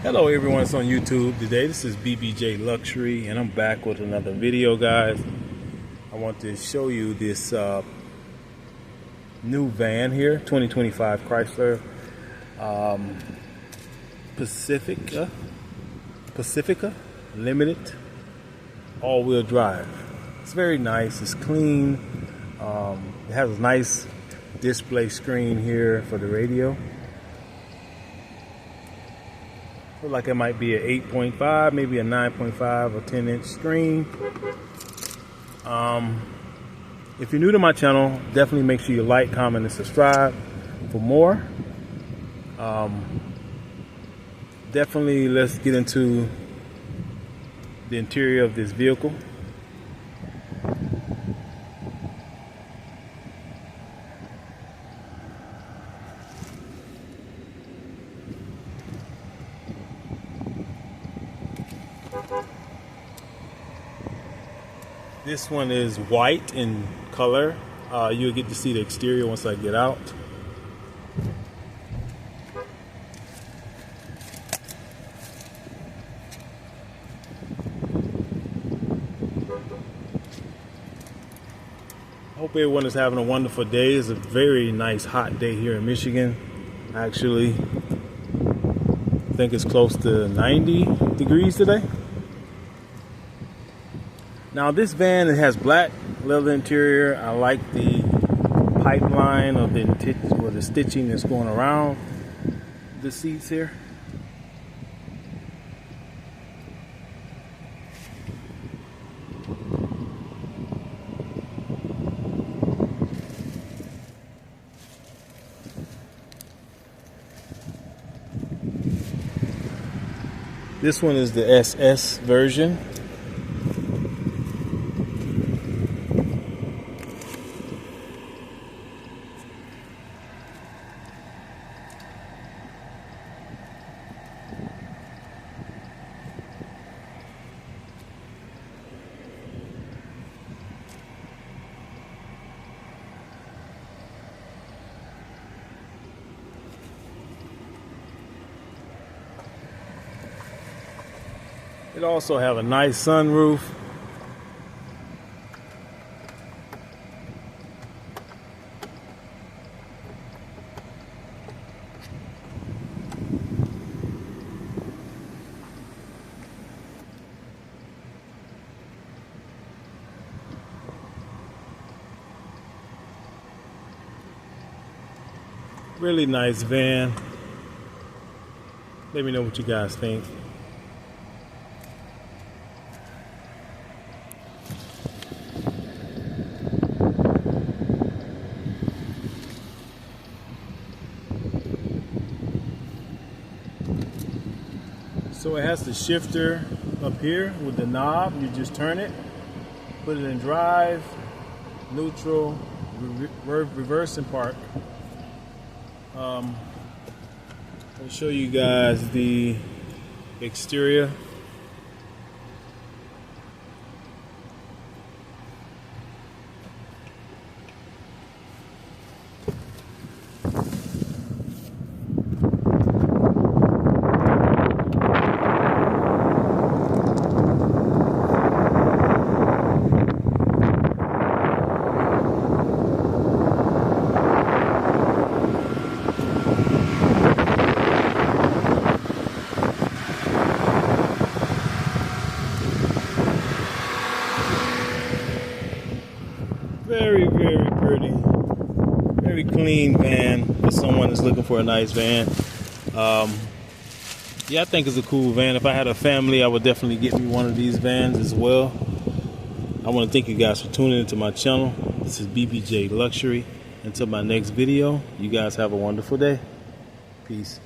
Hello everyone, it's on YouTube today. This is BBJ Luxury and I'm back with another video, guys. I want to show you this new van here, 2025 Chrysler Pacifica Limited all-wheel drive. It's very nice, it's clean. It has a nice display screen here for the radio. Look like it might be an 8.5, maybe a 9.5 or 10-inch screen. If you're new to my channel, definitely make sure you like, comment, and subscribe for more. Definitely let's get into the interior of this vehicle. This one is white in color. You'll get to see the exterior once I get out. I hope everyone is having a wonderful day. It's a very nice hot day here in Michigan. Actually, I think it's close to 90 degrees today. Now this van, it has black leather interior. I like the pipeline of the stitching that's going around the seats here. This one is the SS version. It also have a nice sunroof. Really nice van. Let me know what you guys think. So it has the shifter up here with the knob. You just turn it, put it in drive, neutral, reverse, and park. I'll show you guys the exterior. Very, very pretty. Very clean van for someone that's looking for a nice van. Yeah, I think it's a cool van. If I had a family, I would definitely get me one of these vans as well. I want to thank you guys for tuning into my channel. This is BBJ Luxury. Until my next video, you guys have a wonderful day. Peace.